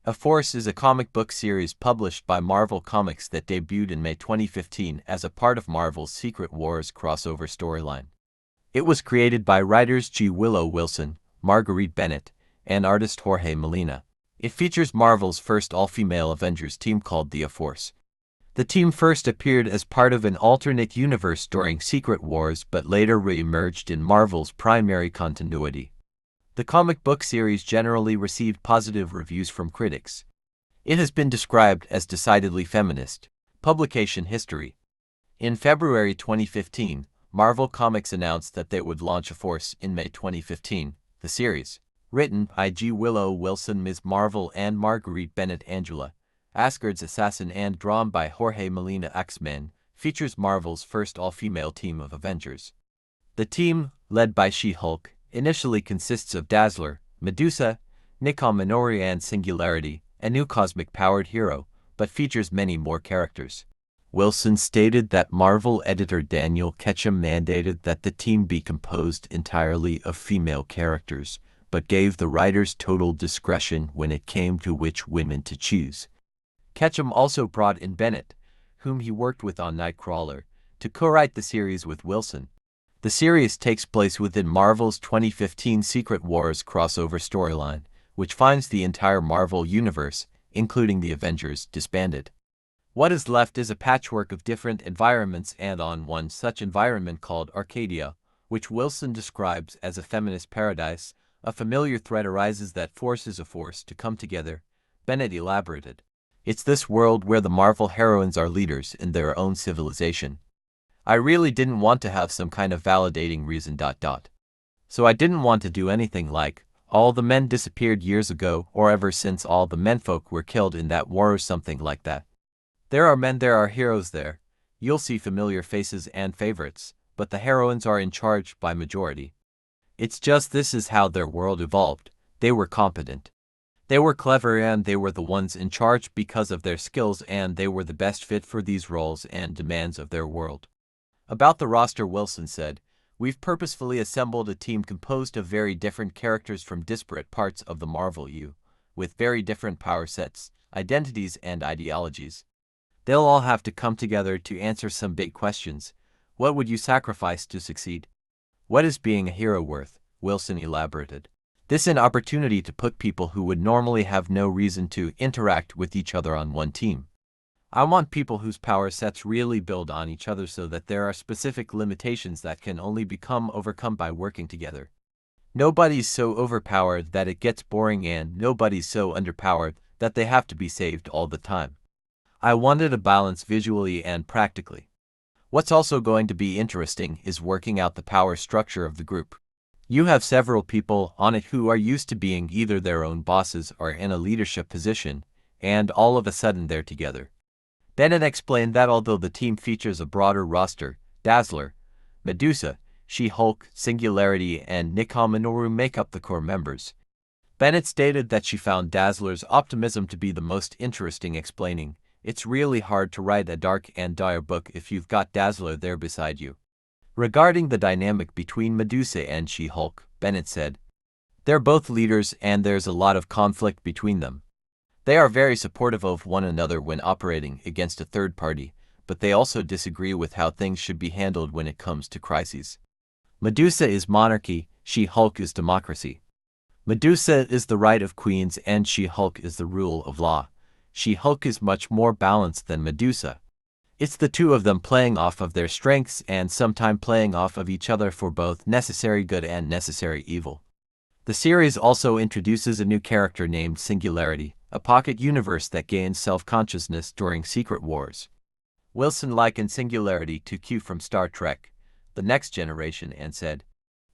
A Force is a comic book series published by Marvel Comics that debuted in May 2015 as a part of Marvel's Secret Wars crossover storyline. It was created by writers G. Willow Wilson, Marguerite Bennett, and artist Jorge Molina. It features Marvel's first all-female Avengers team called the A-Force. The team first appeared as part of an alternate universe during Secret Wars but later re-emerged in Marvel's primary continuity. The comic book series generally received positive reviews from critics. It has been described as decidedly feminist. Publication history. In February 2015, Marvel Comics announced that they would launch A Force in May 2015. The series, written by G. Willow Wilson, Ms. Marvel, and Marguerite Bennett Angela, Asgard's assassin, and drawn by Jorge Molina, X-Men, features Marvel's first all-female team of Avengers. The team, led by She-Hulk, initially consists of Dazzler, Medusa, Nicole Minori, and Singularity, a new cosmic-powered hero, but features many more characters. Wilson stated that Marvel editor Daniel Ketchum mandated that the team be composed entirely of female characters, but gave the writers total discretion when it came to which women to choose. Ketchum also brought in Bennett, whom he worked with on Nightcrawler, to co-write the series with Wilson. The series takes place within Marvel's 2015 Secret Wars crossover storyline, which finds the entire Marvel universe, including the Avengers, disbanded. What is left is a patchwork of different environments, and on one such environment called Arcadia, which Wilson describes as a feminist paradise, a familiar threat arises that forces A Force to come together. Bennett elaborated. It's this world where the Marvel heroines are leaders in their own civilization. I really didn't want to have some kind of validating reason. So I didn't want to do anything like, all the men disappeared years ago, or ever since all the menfolk were killed in that war, or something like that. There are men, there are heroes there. You'll see familiar faces and favorites, but the heroines are in charge by majority. It's just this is how their world evolved. They were competent. They were clever, and they were the ones in charge because of their skills, and they were the best fit for these roles and demands of their world. About the roster, Wilson said, "We've purposefully assembled a team composed of very different characters from disparate parts of the Marvel U, with very different power sets, identities, and ideologies. They'll all have to come together to answer some big questions. What would you sacrifice to succeed? What is being a hero worth?" Wilson elaborated. This is an opportunity to put people who would normally have no reason to interact with each other on one team. I want people whose power sets really build on each other so that there are specific limitations that can only become overcome by working together. Nobody's so overpowered that it gets boring, and nobody's so underpowered that they have to be saved all the time. I wanted a balance visually and practically. What's also going to be interesting is working out the power structure of the group. You have several people on it who are used to being either their own bosses or in a leadership position, and all of a sudden they're together. Bennett explained that although the team features a broader roster, Dazzler, Medusa, She-Hulk, Singularity, and Nicole Minoru make up the core members. Bennett stated that she found Dazzler's optimism to be the most interesting, explaining, "It's really hard to write a dark and dire book if you've got Dazzler there beside you." Regarding the dynamic between Medusa and She-Hulk, Bennett said, "They're both leaders and there's a lot of conflict between them. They are very supportive of one another when operating against a third party, but they also disagree with how things should be handled when it comes to crises. Medusa is monarchy, She-Hulk is democracy. Medusa is the right of queens and She-Hulk is the rule of law. She-Hulk is much more balanced than Medusa. It's the two of them playing off of their strengths and sometimes playing off of each other for both necessary good and necessary evil." The series also introduces a new character named Singularity, a pocket universe that gains self-consciousness during Secret Wars. Wilson likened Singularity to Q from Star Trek, The Next Generation, and said,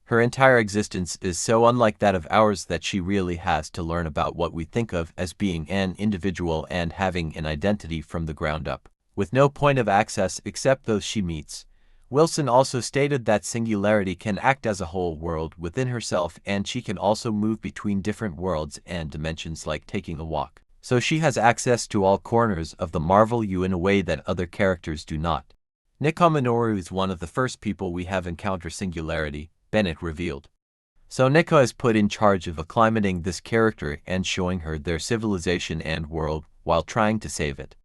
"Her entire existence is so unlike that of ours that she really has to learn about what we think of as being an individual and having an identity from the ground up, with no point of access except those she meets." Wilson also stated that Singularity can act as a whole world within herself, and she can also move between different worlds and dimensions like taking a walk. So she has access to all corners of the Marvel U in a way that other characters do not. Nicole Minoru is one of the first people we have encounter Singularity, Bennett revealed. So Nico is put in charge of acclimating this character and showing her their civilization and world while trying to save it.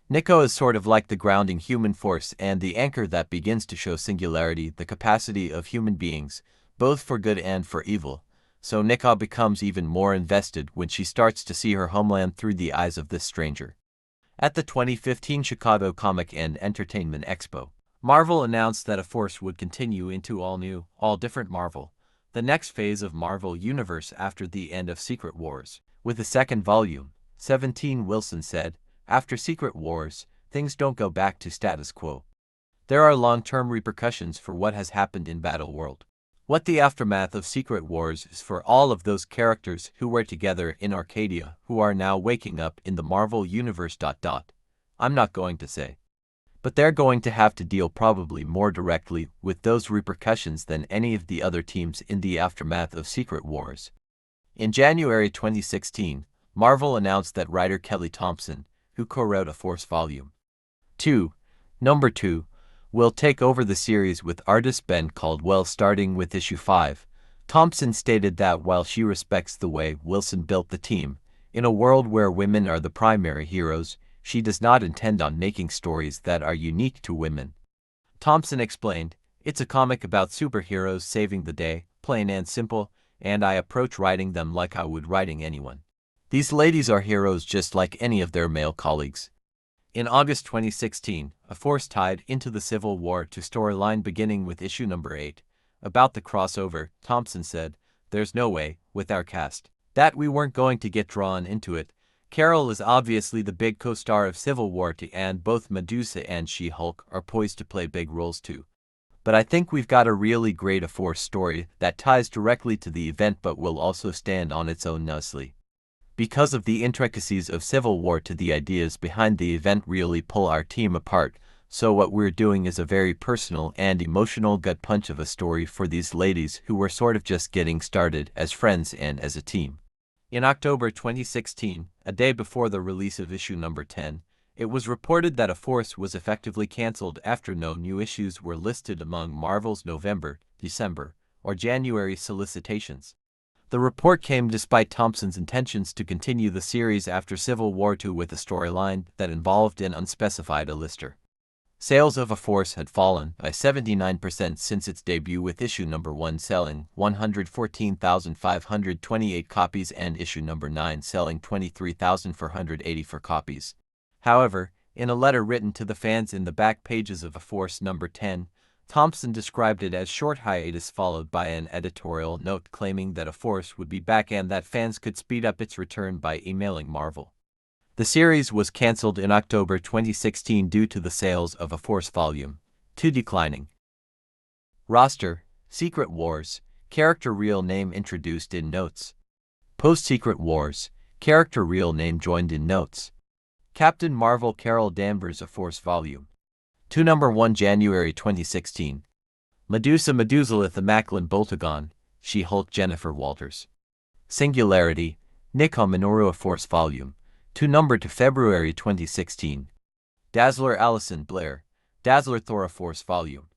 Nico is sort of like the grounding human force and the anchor that begins to show singularity, the capacity of human beings, both for good and for evil. So Nico becomes even more invested when she starts to see her homeland through the eyes of this stranger. At the 2015 Chicago Comic and Entertainment Expo, Marvel announced that a Force would continue into all new, all different Marvel, the next phase of Marvel Universe after the end of Secret Wars. With the second volume, 17 Wilson said, "After Secret Wars, things don't go back to status quo. There are long-term repercussions for what has happened in Battle World. What the aftermath of Secret Wars is for all of those characters who were together in Arcadia who are now waking up in the Marvel Universe. I'm not going to say. But they're going to have to deal probably more directly with those repercussions than any of the other teams in the aftermath of Secret Wars." In January 2016, Marvel announced that writer Kelly Thompson, who co-wrote A Force Volume 2, Number 2, will take over the series with artist Ben Caldwell starting with issue 5. Thompson stated that while she respects the way Wilson built the team, in a world where women are the primary heroes, she does not intend on making stories that are unique to women. Thompson explained, "It's a comic about superheroes saving the day, plain and simple, and I approach writing them like I would writing anyone. These ladies are heroes just like any of their male colleagues." In August 2016, A Force tied into the Civil War to storyline beginning with issue number 8. About the crossover, Thompson said, "There's no way, with our cast, that we weren't going to get drawn into it. Carol is obviously the big co-star of Civil War 2 and both Medusa and She-Hulk are poised to play big roles too. But I think we've got a really great A Force story that ties directly to the event but will also stand on its own nicely. Because of the intricacies of Civil War 2, the ideas behind the event really pull our team apart, so what we're doing is a very personal and emotional gut punch of a story for these ladies who were sort of just getting started as friends and as a team." In October 2016, a day before the release of issue number 10, it was reported that A Force was effectively cancelled after no new issues were listed among Marvel's November, December, or January solicitations. The report came despite Thompson's intentions to continue the series after Civil War 2 with a storyline that involved an unspecified A-lister. Sales of A Force had fallen by 79% since its debut, with issue number 1 selling 114,528 copies and issue number 9 selling 23,484 copies. However, in a letter written to the fans in the back pages of A Force number 10, Thompson described it as short hiatus followed by an editorial note claiming that A Force would be back and that fans could speed up its return by emailing Marvel. The series was cancelled in October 2016 due to the sales of A Force Volume 2 declining. Roster: Secret Wars, character real name introduced in notes. Post-Secret Wars, character real name joined in notes. Captain Marvel Carol Danvers. A Force Volume 2 Number 1 January 2016. Medusa Medusallith Macklin Boltagon, She-Hulk Jennifer Walters. Singularity, Nico Minoru. A Force Volume 2 Number 2 February 2016. Dazzler Allison Blair, Dazzler Thor. A Force Volume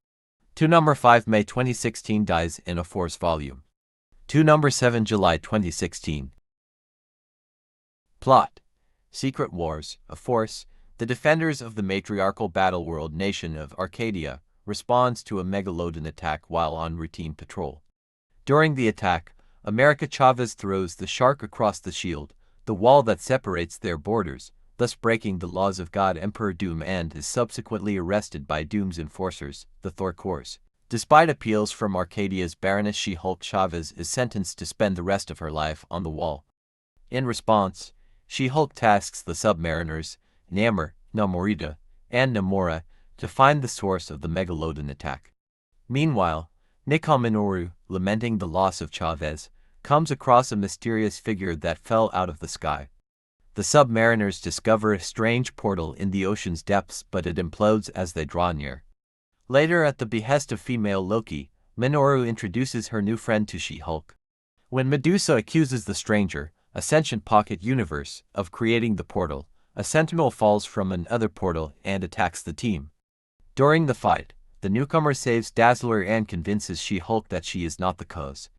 2 Number 5 May 2016. Dies in A Force Volume 2 Number 7 July 2016. Plot: Secret Wars, A Force, the defenders of the matriarchal Battleworld nation of Arcadia, responds to a megalodon attack while on routine patrol. During the attack, America Chavez throws the shark across the shield, the wall that separates their borders, thus breaking the laws of God Emperor Doom, and is subsequently arrested by Doom's enforcers, the Thor Corps. Despite appeals from Arcadia's Baroness, She-Hulk Chavez is sentenced to spend the rest of her life on the wall. In response, She-Hulk tasks the Submariners, Namor, Namorita, and Namora, to find the source of the megalodon attack. Meanwhile, Nico Minoru, lamenting the loss of Chavez, comes across a mysterious figure that fell out of the sky. The Submariners discover a strange portal in the ocean's depths, but it implodes as they draw near. Later, at the behest of female Loki, Minoru introduces her new friend to She-Hulk. When Medusa accuses the stranger, a sentient pocket universe, of creating the portal, a sentinel falls from another portal and attacks the team. During the fight, the newcomer saves Dazzler and convinces She-Hulk that she is not the cause.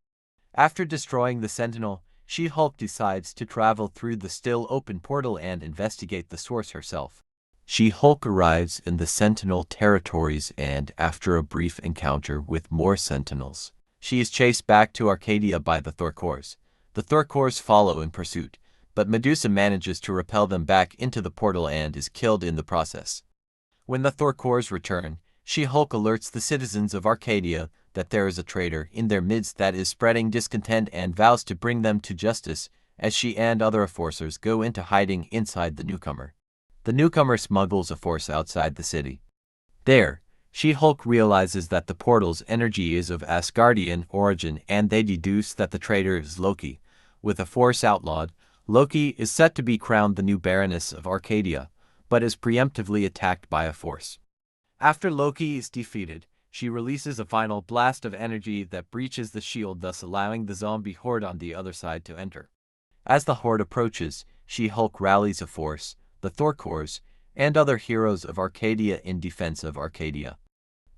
After destroying the Sentinel, She-Hulk decides to travel through the still open portal and investigate the source herself. She-Hulk arrives in the Sentinel territories and, after a brief encounter with more Sentinels, she is chased back to Arcadia by the Thorkors. The Thorkors follow in pursuit, but Medusa manages to repel them back into the portal and is killed in the process. When the Thorkors return, She-Hulk alerts the citizens of Arcadia that there is a traitor in their midst that is spreading discontent and vows to bring them to justice as she and other enforcers go into hiding inside the newcomer. The newcomer smuggles a force outside the city. There, She-Hulk realizes that the portal's energy is of Asgardian origin and they deduce that the traitor is Loki. With a force outlawed, Loki is set to be crowned the new Baroness of Arcadia, but is preemptively attacked by a force. After Loki is defeated, she releases a final blast of energy that breaches the shield, thus allowing the zombie horde on the other side to enter. As the horde approaches, She-Hulk rallies a force, the Thorkors, and other heroes of Arcadia in defense of Arcadia.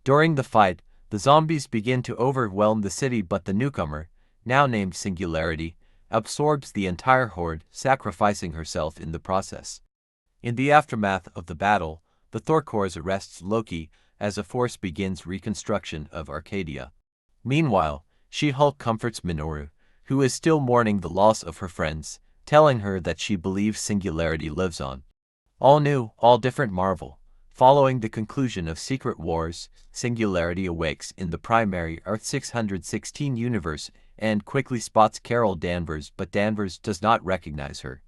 During the fight, the zombies begin to overwhelm the city, but the newcomer, now named Singularity, absorbs the entire horde, sacrificing herself in the process. In the aftermath of the battle, the Thorkors arrests Loki as a force begins reconstruction of Arcadia. Meanwhile, She-Hulk comforts Minoru, who is still mourning the loss of her friends, telling her that she believes Singularity lives on. All new, all different Marvel. Following the conclusion of Secret Wars, Singularity awakes in the primary Earth 616 universe and quickly spots Carol Danvers, but Danvers does not recognize her.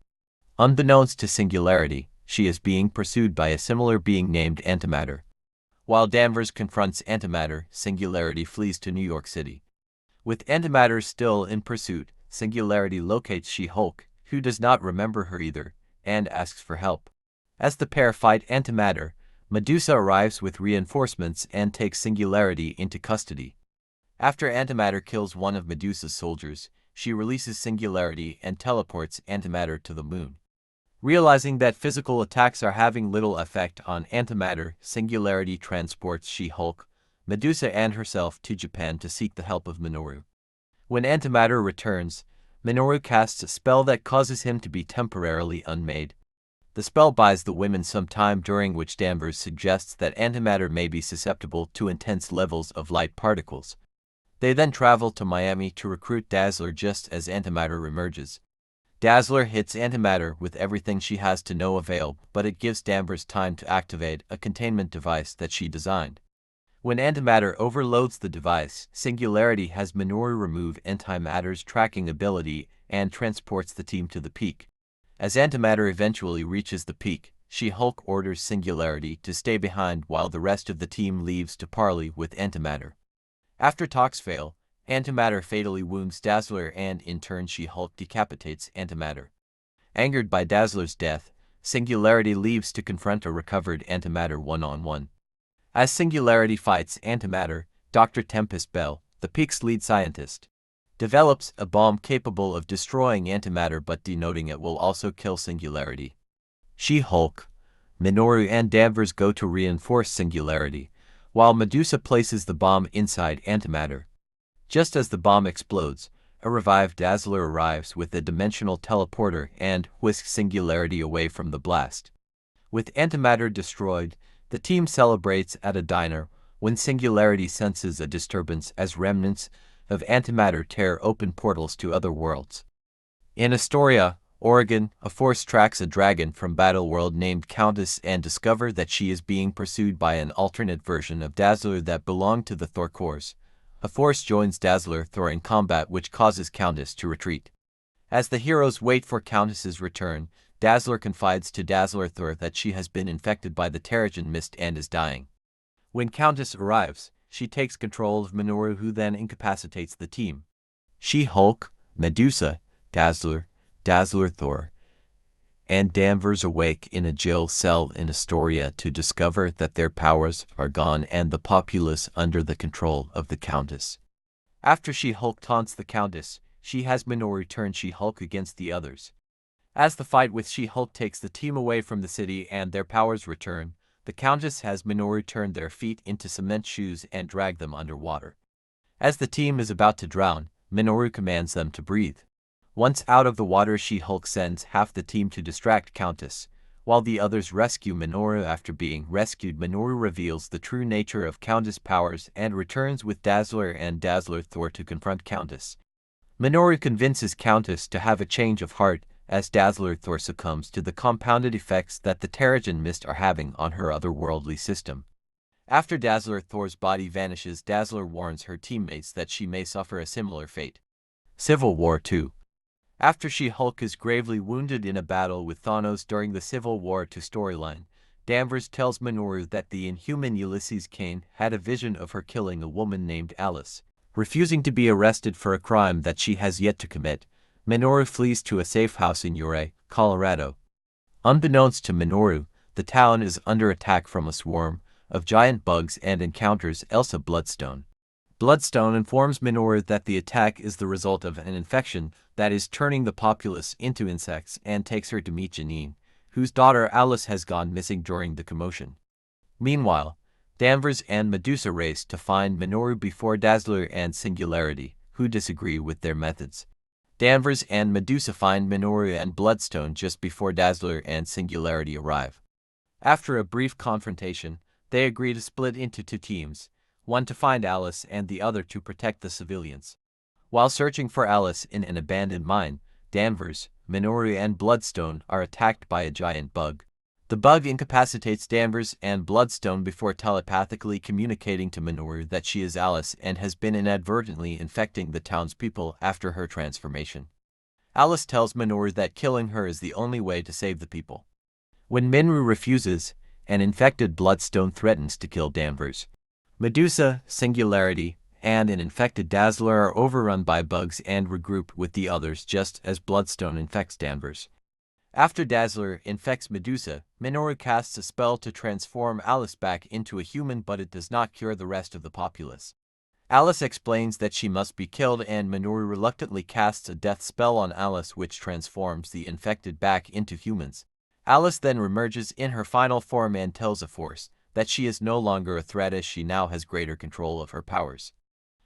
Unbeknownst to Singularity, she is being pursued by a similar being named Antimatter. While Danvers confronts Antimatter, Singularity flees to New York City. With Antimatter still in pursuit, Singularity locates She-Hulk, who does not remember her either, and asks for help. As the pair fight Antimatter, Medusa arrives with reinforcements and takes Singularity into custody. After Antimatter kills one of Medusa's soldiers, she releases Singularity and teleports Antimatter to the moon. Realizing that physical attacks are having little effect on Antimatter, Singularity transports She-Hulk, Medusa and herself to Japan to seek the help of Minoru. When Antimatter returns, Minoru casts a spell that causes him to be temporarily unmade. The spell buys the women some time, during which Danvers suggests that Antimatter may be susceptible to intense levels of light particles. They then travel to Miami to recruit Dazzler just as Antimatter emerges. Dazzler hits Antimatter with everything she has to no avail, but it gives Danvers time to activate a containment device that she designed. When Antimatter overloads the device, Singularity has Minoru remove Antimatter's tracking ability and transports the team to the peak. As Antimatter eventually reaches the peak, She-Hulk orders Singularity to stay behind while the rest of the team leaves to parley with Antimatter. After talks fail, Antimatter fatally wounds Dazzler and in turn She-Hulk decapitates Antimatter. Angered by Dazzler's death, Singularity leaves to confront a recovered Antimatter one-on-one. As Singularity fights Antimatter, Dr. Tempest Bell, the Peak's lead scientist, develops a bomb capable of destroying Antimatter but denoting it will also kill Singularity. She-Hulk, Minoru and Danvers go to reinforce Singularity, while Medusa places the bomb inside Antimatter. Just as the bomb explodes, a revived Dazzler arrives with a dimensional teleporter and whisks Singularity away from the blast. With Antimatter destroyed, the team celebrates at a diner when Singularity senses a disturbance as remnants of Antimatter tear open portals to other worlds. In Astoria, Oregon, a force tracks a dragon from Battleworld named Countess and discover that she is being pursued by an alternate version of Dazzler that belonged to the Thorkors. A force joins Dazzler Thor in combat, which causes Countess to retreat. As the heroes wait for Countess's return, Dazzler confides to Dazzler Thor that she has been infected by the Terrigen Mist and is dying. When Countess arrives, she takes control of Minoru, who then incapacitates the team. She-Hulk, Medusa, Dazzler Thor, and Danvers awake in a jail cell in Astoria to discover that their powers are gone and the populace under the control of the Countess. After She-Hulk taunts the Countess, she has Minoru turn She-Hulk against the others. As the fight with She-Hulk takes the team away from the city and their powers return, the Countess has Minoru turn their feet into cement shoes and drag them underwater. As the team is about to drown, Minoru commands them to breathe. Once out of the water, She-Hulk sends half the team to distract Countess, while the others rescue Minoru. After being rescued, Minoru reveals the true nature of Countess' powers and returns with Dazzler and Dazzler Thor to confront Countess. Minoru convinces Countess to have a change of heart as Dazzler Thor succumbs to the compounded effects that the Terrigen Mist are having on her otherworldly system. After Dazzler Thor's body vanishes, Dazzler warns her teammates that she may suffer a similar fate. Civil War II. After She-Hulk is gravely wounded in a battle with Thanos during the Civil War II storyline, Danvers tells Minoru that the Inhuman Ulysses Kane had a vision of her killing a woman named Alice. Refusing to be arrested for a crime that she has yet to commit, Minoru flees to a safe house in Ouray, Colorado. Unbeknownst to Minoru, the town is under attack from a swarm of giant bugs and encounters Elsa Bloodstone. Bloodstone informs Minoru that the attack is the result of an infection that is turning the populace into insects, and takes her to meet Janine, whose daughter Alice has gone missing during the commotion. Meanwhile, Danvers and Medusa race to find Minoru before Dazzler and Singularity, who disagree with their methods. Danvers and Medusa find Minoru and Bloodstone just before Dazzler and Singularity arrive. After a brief confrontation, they agree to split into two teams, one to find Alice and the other to protect the civilians. While searching for Alice in an abandoned mine, Danvers, Minoru and Bloodstone are attacked by a giant bug. The bug incapacitates Danvers and Bloodstone before telepathically communicating to Minoru that she is Alice and has been inadvertently infecting the townspeople after her transformation. Alice tells Minoru that killing her is the only way to save the people. When Minoru refuses, an infected Bloodstone threatens to kill Danvers. Medusa, Singularity, and an infected Dazzler are overrun by bugs and regroup with the others just as Bloodstone infects Danvers. After Dazzler infects Medusa, Minoru casts a spell to transform Alice back into a human, but it does not cure the rest of the populace. Alice explains that she must be killed, and Minoru reluctantly casts a death spell on Alice, which transforms the infected back into humans. Alice then reemerges in her final form and tells a force that she is no longer a threat as she now has greater control of her powers.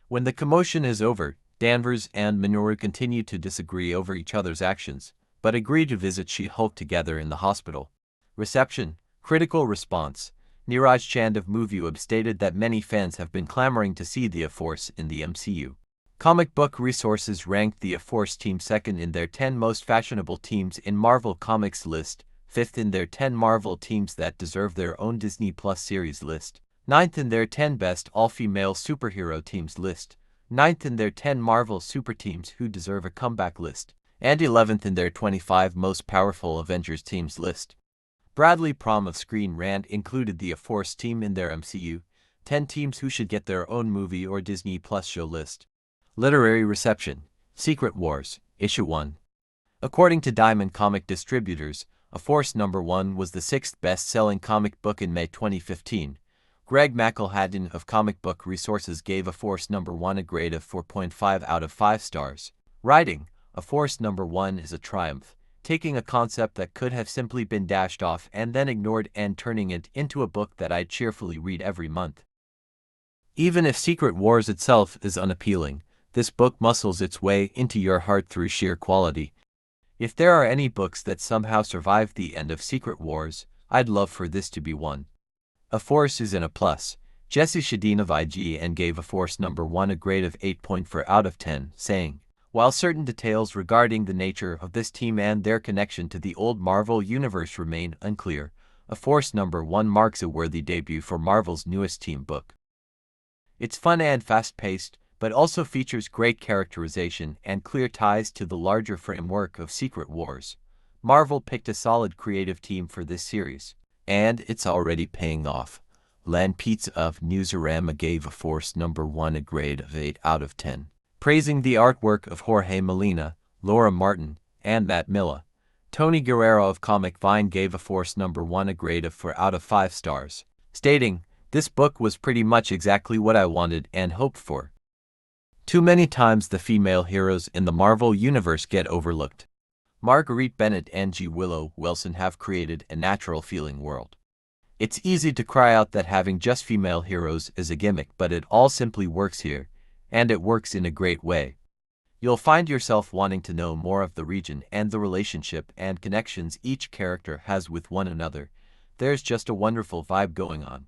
When the commotion is over, Danvers and Minoru continue to disagree over each other's actions, but agree to visit She-Hulk together in the hospital. Reception. Critical response. Neeraj Chand of MovieWeb stated that many fans have been clamoring to see the A-Force in the MCU. Comic Book Resources ranked the A-Force team second in their 10 most fashionable teams in Marvel Comics list, 5th in their 10 Marvel teams that deserve their own Disney Plus series list, 9th in their 10 best all-female superhero teams list, 9th in their 10 Marvel super teams who deserve a comeback list, and 11th in their 25 most powerful Avengers teams list. Bradley Prom of Screen Rant included the A-Force team in their MCU 10 teams who should get their own movie or Disney Plus show list. Literary reception. Secret Wars, Issue 1. According to Diamond Comic Distributors, A-Force #1 was the 6th best-selling comic book in May 2015. Greg McElhatton of Comic Book Resources gave A-Force #1 a grade of 4.5 out of 5 stars. Writing, A-Force #1 is a triumph, taking a concept that could have simply been dashed off and then ignored and turning it into a book that I'd cheerfully read every month. Even if Secret Wars itself is unappealing, this book muscles its way into your heart through sheer quality. If there are any books that somehow survived the end of Secret Wars, I'd love for this to be one. A-Force is in a plus. Jesse Shadeen of IGN gave A-Force #1 a grade of 8.4 out of 10, saying, "While certain details regarding the nature of this team and their connection to the old Marvel Universe remain unclear, A-Force #1 marks a worthy debut for Marvel's newest team book. It's fun and fast-paced, but also features great characterization and clear ties to the larger framework of Secret Wars. Marvel picked a solid creative team for this series, and it's already paying off." Lan Pizza of Newsarama gave A-Force #1 a grade of 8 out of 10, praising the artwork of Jorge Molina, Laura Martin, and Matt Milla. Tony Guerrero of Comic Vine gave A-Force #1 a grade of 4 out of 5 stars, stating, "This book was pretty much exactly what I wanted and hoped for. Too many times the female heroes in the Marvel Universe get overlooked. Marguerite Bennett and G. Willow Wilson have created a natural-feeling world. It's easy to cry out that having just female heroes is a gimmick, but it all simply works here, and it works in a great way. You'll find yourself wanting to know more of the region and the relationship and connections each character has with one another. There's just a wonderful vibe going on.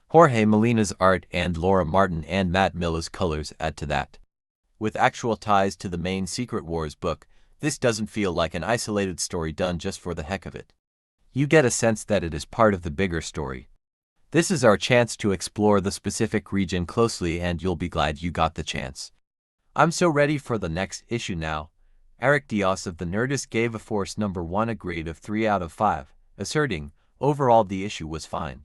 Jorge Molina's art and Laura Martin and Matt Miller's colors add to that. With actual ties to the main Secret Wars book, this doesn't feel like an isolated story done just for the heck of it. You get a sense that it is part of the bigger story. This is our chance to explore the specific region closely, and you'll be glad you got the chance. I'm so ready for the next issue now. Eric Diaz of The Nerdist gave A Force number 1 a grade of 3 out of 5, asserting, overall the issue was fine.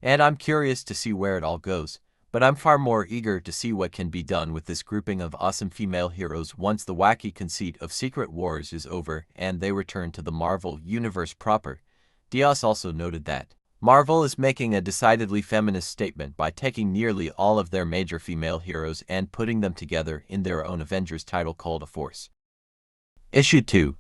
And I'm curious to see where it all goes, but I'm far more eager to see what can be done with this grouping of awesome female heroes once the wacky conceit of Secret Wars is over and they return to the Marvel Universe proper. Diaz also noted that Marvel is making a decidedly feminist statement by taking nearly all of their major female heroes and putting them together in their own Avengers title called A Force. Issue 2.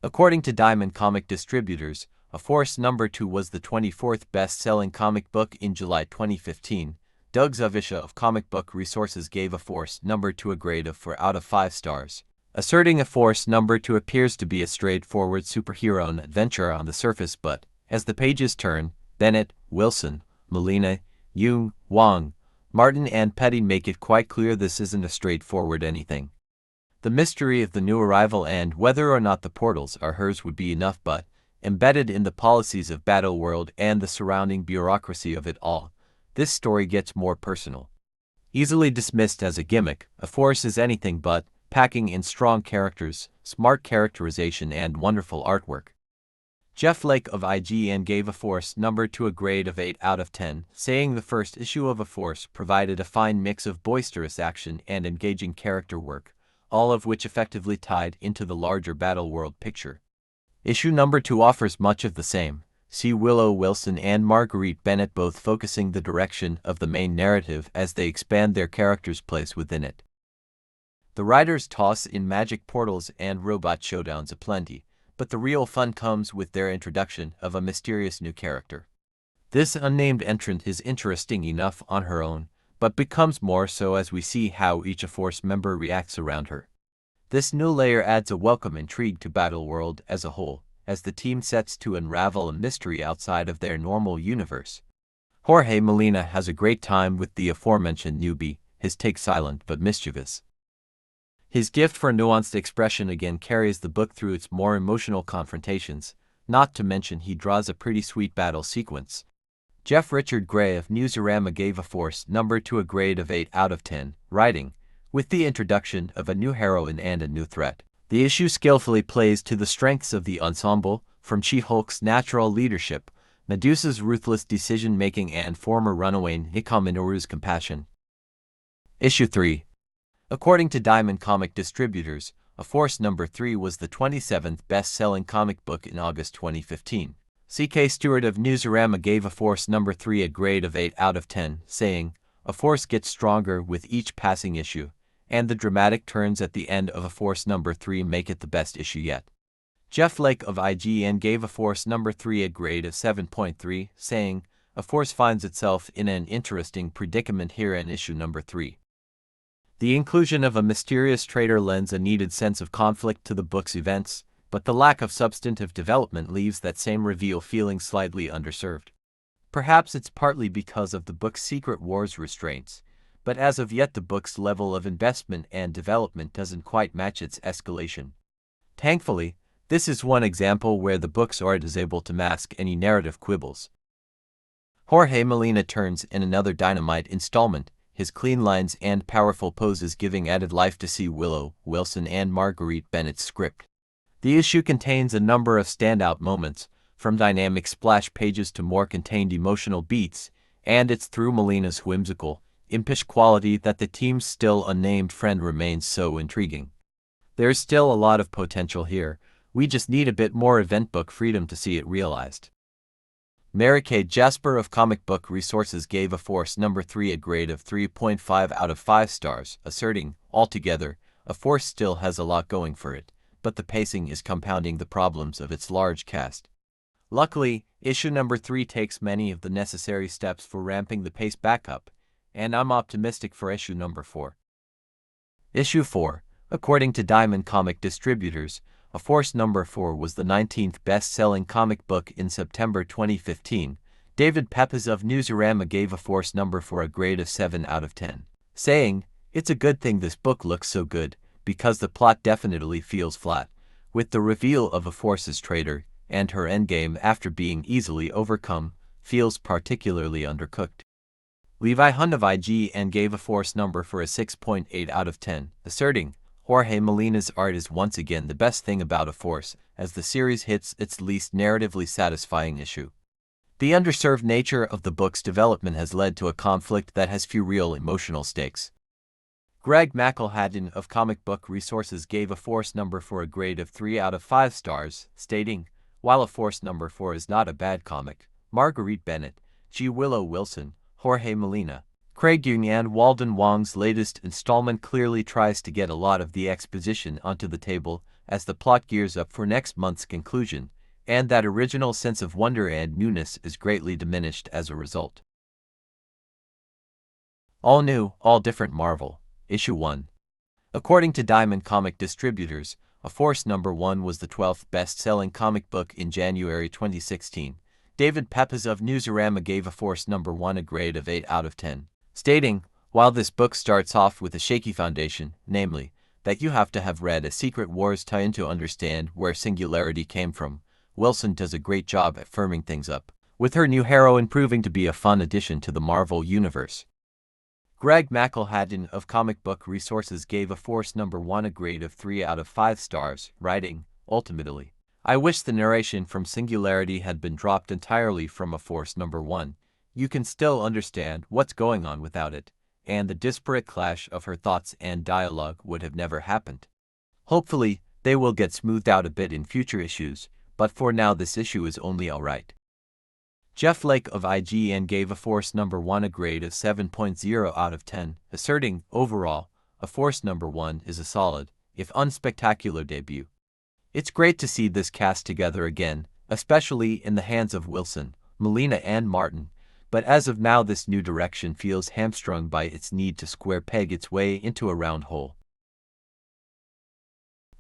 According to Diamond Comic Distributors, A Force number 2 was the 24th best-selling comic book in July 2015. Doug Zawisza of Comic Book Resources gave A Force number 2 a grade of 4 out of 5 stars, asserting A Force number 2 appears to be a straightforward superhero adventure on the surface, but as the pages turn, Bennett, Wilson, Molina, Yoon, Wong, Martin and Petty make it quite clear this isn't a straightforward anything. The mystery of the new arrival and whether or not the portals are hers would be enough, but embedded in the policies of Battleworld and the surrounding bureaucracy of it all, this story gets more personal. Easily dismissed as a gimmick, A Force is anything but, packing in strong characters, smart characterization and wonderful artwork. Jeff Lake of IGN gave A Force number 2 a grade of 8 out of 10, saying the first issue of A Force provided a fine mix of boisterous action and engaging character work, all of which effectively tied into the larger Battleworld picture. Issue number 2 offers much of the same. See Willow Wilson and Marguerite Bennett both focusing the direction of the main narrative as they expand their characters' place within it. The writers toss in magic portals and robot showdowns aplenty, but the real fun comes with their introduction of a mysterious new character. This unnamed entrant is interesting enough on her own, but becomes more so as we see how each A Force member reacts around her. This new layer adds a welcome intrigue to Battleworld as a whole, as the team sets to unravel a mystery outside of their normal universe. Jorge Molina has a great time with the aforementioned newbie, his take silent but mischievous. His gift for nuanced expression again carries the book through its more emotional confrontations, not to mention he draws a pretty sweet battle sequence. Jeff Richard Gray of Newsarama gave A Force number 2 a grade of 8 out of 10, writing, with the introduction of a new heroine and a new threat, the issue skillfully plays to the strengths of the ensemble, from She-Hulk's natural leadership, Medusa's ruthless decision-making and former runaway Nico Minoru's compassion. Issue 3. According to Diamond Comic Distributors, A Force number 3 was the 27th best-selling comic book in August 2015. C.K. Stewart of Newsarama gave A Force number 3 a grade of 8 out of 10, saying, A Force gets stronger with each passing issue, and the dramatic turns at the end of A Force number 3 make it the best issue yet. Jeff Lake of IGN gave A Force number 3 a grade of 7.3, saying, A Force finds itself in an interesting predicament here in issue number 3. The inclusion of a mysterious traitor lends a needed sense of conflict to the book's events, but the lack of substantive development leaves that same reveal feeling slightly underserved. Perhaps it's partly because of the book's Secret Wars restraints, but as of yet the book's level of investment and development doesn't quite match its escalation. Thankfully, this is one example where the book's art is able to mask any narrative quibbles. Jorge Molina turns in another dynamite installment, his clean lines and powerful poses giving added life to see Willow Wilson and Marguerite Bennett's script. The issue contains a number of standout moments, from dynamic splash pages to more contained emotional beats, and it's through Molina's whimsical, impish quality that the team's still unnamed friend remains so intriguing. There's still a lot of potential here, we just need a bit more event book freedom to see it realized. Mary Kay Jasper of Comic Book Resources gave A Force number 3 a grade of 3.5 out of 5 stars, asserting, altogether, A Force still has a lot going for it, but the pacing is compounding the problems of its large cast. Luckily, issue number 3 takes many of the necessary steps for ramping the pace back up, and I'm optimistic for issue number 4. Issue 4. According to Diamond Comic Distributors, A Force Number 4 was the 19th best-selling comic book in September 2015. David Pepys of Newsarama gave A Force Number 4 a grade of 7 out of 10, saying, "It's a good thing this book looks so good, because the plot definitely feels flat, with the reveal of A Force's traitor, and her endgame after being easily overcome, feels particularly undercooked." Levi Hun of IGN gave A Force Number for a 6.8 out of 10, asserting, "Jorge Molina's art is once again the best thing about A Force, as the series hits its least narratively satisfying issue. The underserved nature of the book's development has led to a conflict that has few real emotional stakes." Greg McElhatton of Comic Book Resources gave A Force Number for a grade of 3 out of 5 stars, stating, "While A Force Number 4 is not a bad comic, Marguerite Bennett, G. Willow Wilson, Jorge Molina, Craig Young and Walden Wong's latest installment clearly tries to get a lot of the exposition onto the table as the plot gears up for next month's conclusion, and that original sense of wonder and newness is greatly diminished as a result." All New, All Different Marvel, Issue 1. According to Diamond Comic Distributors, A Force Number 1 was the 12th best-selling comic book in January 2016. David Pepys of Newsarama gave A Force Number 1 a grade of 8 out of 10, stating, "While this book starts off with a shaky foundation, namely, that you have to have read a Secret Wars tie-in to understand where Singularity came from, Wilson does a great job at firming things up, with her new heroine proving to be a fun addition to the Marvel Universe." Greg McElhatton of Comic Book Resources gave A Force Number 1 a grade of 3 out of 5 stars, writing, "Ultimately, I wish the narration from Singularity had been dropped entirely from A Force Number 1. You can still understand what's going on without it, and the disparate clash of her thoughts and dialogue would have never happened. Hopefully, they will get smoothed out a bit in future issues, but for now this issue is only alright." Jeff Lake of IGN gave A Force Number 1 a grade of 7.0 out of 10, asserting, "Overall, A Force Number 1 is a solid, if unspectacular debut. It's great to see this cast together again, especially in the hands of Wilson, Molina and Martin, but as of now this new direction feels hamstrung by its need to square peg its way into a round hole."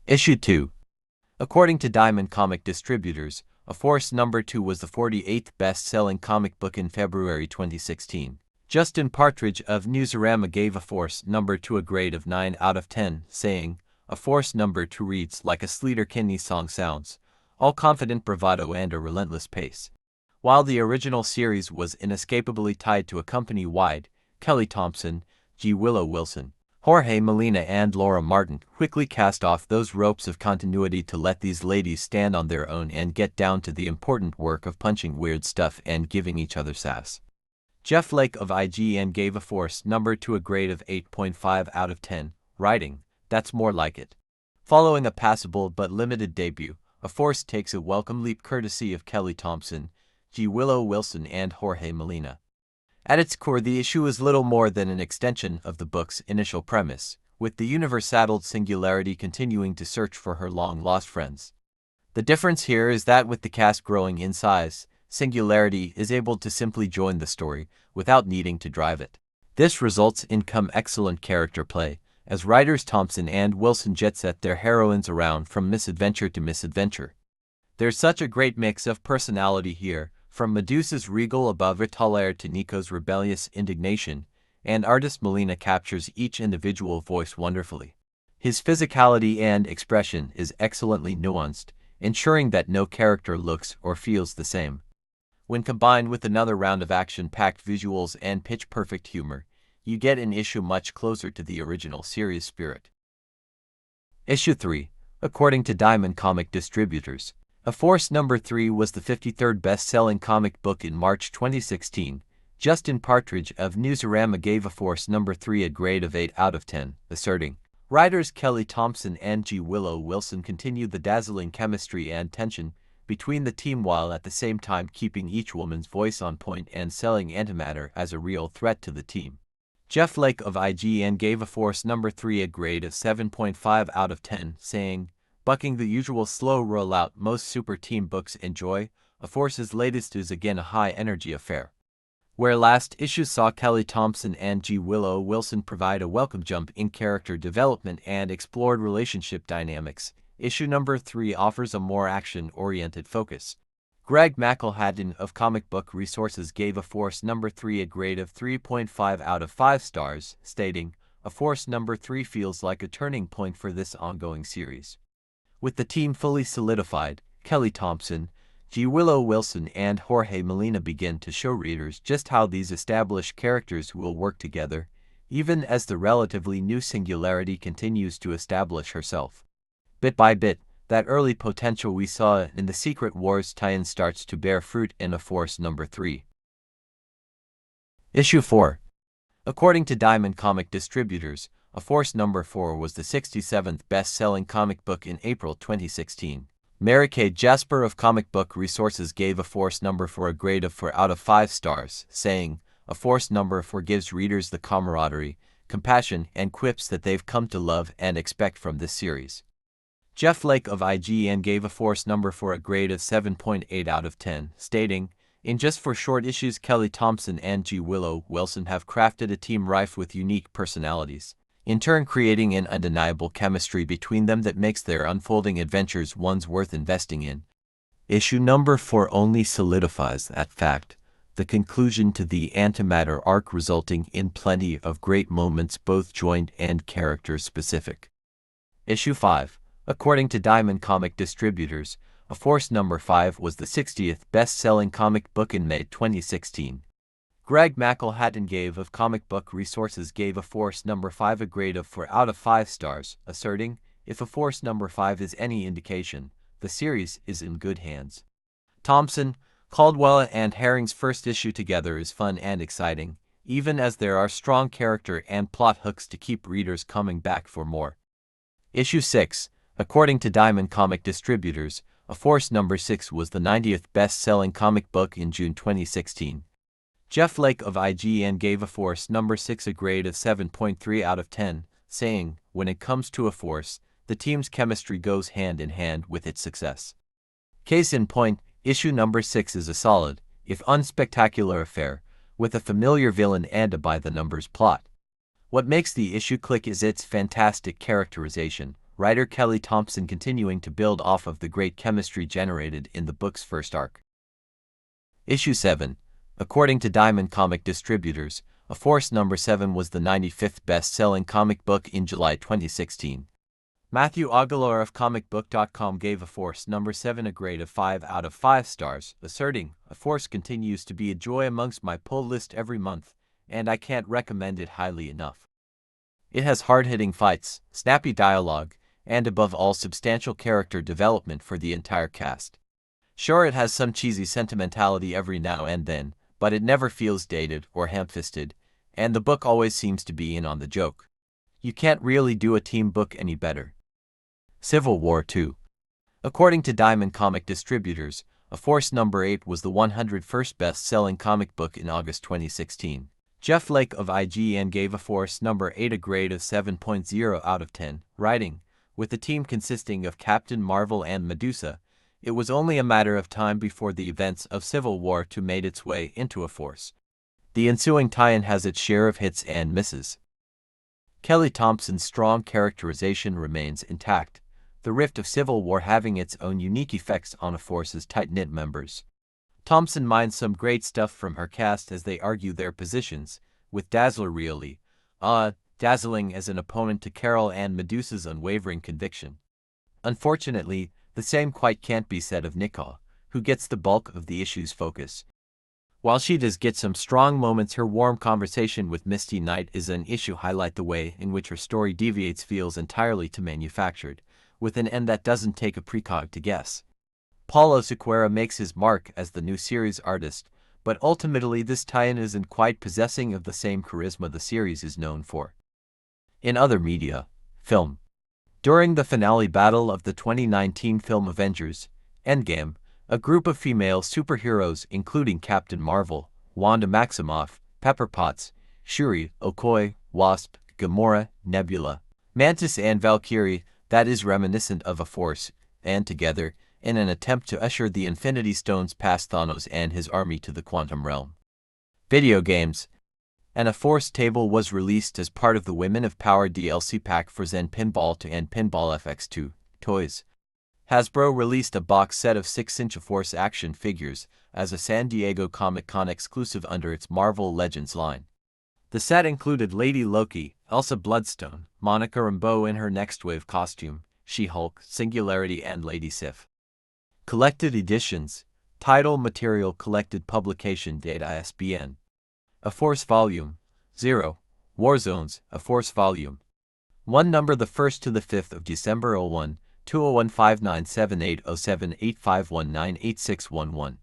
Issue 2. According to Diamond Comic Distributors, A Force Number 2 was the 48th best-selling comic book in February 2016. Justin Partridge of Newsarama gave A Force Number 2 a grade of 9 out of 10, saying, "A Force Number 2 reads like a Sleater-Kinney song sounds, all confident bravado and a relentless pace." While the original series was inescapably tied to a company-wide, Kelly Thompson, G. Willow Wilson, Jorge Molina and Laura Martin quickly cast off those ropes of continuity to let these ladies stand on their own and get down to the important work of punching weird stuff and giving each other sass. Jeff Lake of IGN gave A Force Number 2 a grade of 8.5 out of 10, writing, "That's more like it." Following a passable but limited debut, A Force takes a welcome leap courtesy of Kelly Thompson, G. Willow Wilson and Jorge Molina. At its core, the issue is little more than an extension of the book's initial premise, with the universe-saddled Singularity continuing to search for her long-lost friends. The difference here is that with the cast growing in size, Singularity is able to simply join the story without needing to drive it. This results in excellent character play, as writers Thompson and Wilson jet-set their heroines around from misadventure to misadventure. There's such a great mix of personality here, from Medusa's regal above retiare to Nico's rebellious indignation, and artist Molina captures each individual voice wonderfully. His physicality and expression is excellently nuanced, ensuring that no character looks or feels the same. When combined with another round of action-packed visuals and pitch-perfect humor, you get an issue much closer to the original series spirit. Issue 3. According to Diamond Comic Distributors, A Force Number 3 was the 53rd best-selling comic book in March 2016. Justin Partridge of Newsarama gave A Force Number 3 a grade of 8 out of 10, asserting, "Writers Kelly Thompson and G. Willow Wilson continued the dazzling chemistry and tension between the team while at the same time keeping each woman's voice on point and selling antimatter as a real threat to the team." Jeff Lake of IGN gave A Force Number 3 a grade of 7.5 out of 10, saying, "Bucking the usual slow rollout most super team books enjoy, A Force's latest is again a high-energy affair. where last issue saw Kelly Thompson and G. Willow Wilson provide a welcome jump in character development and explored relationship dynamics. Issue number 3 offers a more action-oriented focus. Greg McElhatton of Comic Book Resources gave A Force number 3 a grade of 3.5 out of 5 stars, stating, "A Force number 3 feels like a turning point for this ongoing series." With the team fully solidified, Kelly Thompson, G. Willow Wilson and Jorge Molina begin to show readers just how these established characters will work together, even as the relatively new Singularity continues to establish herself. Bit by bit, that early potential we saw in the Secret Wars tie-in starts to bear fruit in A Force number 3. Issue 4. According to Diamond Comic Distributors, A Force number 4 was the 67th best-selling comic book in April 2016. Mary Kay Jasper of Comic Book Resources gave A Force number 4 a grade of 4 out of 5 stars, saying, "A Force number 4 gives readers the camaraderie, compassion, and quips that they've come to love and expect from this series." Jeff Lake of IGN gave A Force number 4 a grade of 7.8 out of 10, stating, "In just 4 short issues, Kelly Thompson and G. Willow Wilson have crafted a team rife with unique personalities, in turn creating an undeniable chemistry between them that makes their unfolding adventures ones worth investing in." Issue number 4 only solidifies that fact, the conclusion to the antimatter arc resulting in plenty of great moments both joint and character-specific. Issue 5. According to Diamond Comic Distributors, A Force number 5 was the 60th best-selling comic book in May 2016. Greg McElhatton of Comic Book Resources gave A Force number 5 a grade of 4 out of 5 stars, asserting, "If A Force number 5 is any indication, the series is in good hands." Thompson, Caldwell and Herring's first issue together is fun and exciting, even as there are strong character and plot hooks to keep readers coming back for more. Issue 6. According to Diamond Comic Distributors, A Force number 6 was the 90th best-selling comic book in June 2016. Jeff Lake of IGN gave A Force number 6 a grade of 7.3 out of 10, saying, "When it comes to A Force, the team's chemistry goes hand in hand with its success." Case in point, issue number 6 is a solid, if unspectacular affair, with a familiar villain and a by-the-numbers plot. What makes the issue click is its fantastic characterization, writer Kelly Thompson continuing to build off of the great chemistry generated in the book's first arc. Issue 7. According to Diamond Comic Distributors, A Force number 7 was the 95th best-selling comic book in July 2016. Matthew Aguilar of comicbook.com gave A Force number 7 a grade of 5 out of 5 stars, asserting, "A Force continues to be a joy amongst my pull list every month, and I can't recommend it highly enough. It has hard-hitting fights, snappy dialogue, and above all substantial character development for the entire cast. Sure, it has some cheesy sentimentality every now and then, but it never feels dated or ham-fisted, and the book always seems to be in on the joke. You can't really do a team book any better." Civil War II. According to Diamond Comic Distributors, A Force number 8 was the 101st best-selling comic book in August 2016. Jeff Lake of IGN gave A Force number 8 a grade of 7.0 out of 10, writing, "With the team consisting of Captain Marvel and Medusa, it was only a matter of time before the events of Civil War II made its way into A Force. The ensuing tie-in has its share of hits and misses." Kelly Thompson's strong characterization remains intact, the rift of Civil War having its own unique effects on A Force's tight-knit members. Thompson mines some great stuff from her cast as they argue their positions, with Dazzler really, dazzling as an opponent to Carol and Medusa's unwavering conviction. Unfortunately, the same quite can't be said of Nika, who gets the bulk of the issue's focus. While she does get some strong moments, her warm conversation with Misty Knight is an issue highlight the way in which her story deviates feels entirely to manufactured, with an end that doesn't take a precog to guess. Paulo Sequeira makes his mark as the new series artist, but ultimately this tie-in isn't quite possessing of the same charisma the series is known for. In other media, film. During the finale battle of the 2019 film Avengers: Endgame, a group of female superheroes including Captain Marvel, Wanda Maximoff, Pepper Potts, Shuri, Okoye, Wasp, Gamora, Nebula, Mantis and Valkyrie, that is reminiscent of A Force, and together, in an attempt to usher the Infinity Stones past Thanos and his army to the quantum realm. Video games. And a Force table was released as part of the Women of Power DLC pack for Zen Pinball 2 and Pinball FX2 toys. Hasbro released a box set of 6-inch Force action figures as a San Diego Comic-Con exclusive under its Marvel Legends line. The set included Lady Loki, Elsa Bloodstone, Monica Rambeau in her Next Wave costume, She-Hulk, Singularity and Lady Sif. Collected editions. Title Material Collected Publication Date ISBN. A Force Volume 0. Warzones, A Force Volume 1 Number the 1st to the 5th of December 01, 20159780785198611.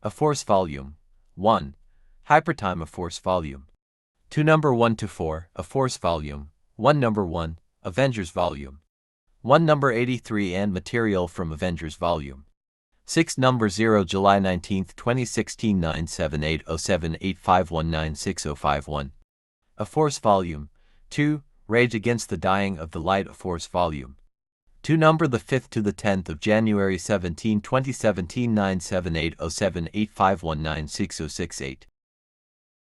A Force Volume 1. Hypertime A Force Volume 2 Number 1 to 4, A Force Volume 1 Number 1, Avengers Volume 1 Number 83 and Material from Avengers Volume 6 Number 0 July 19, 2016 9780785196051. A Force Volume 2 Rage Against the Dying of the Light A Force Volume 2 Number the 5th to the 10th of January 17, 2017 9780785196068.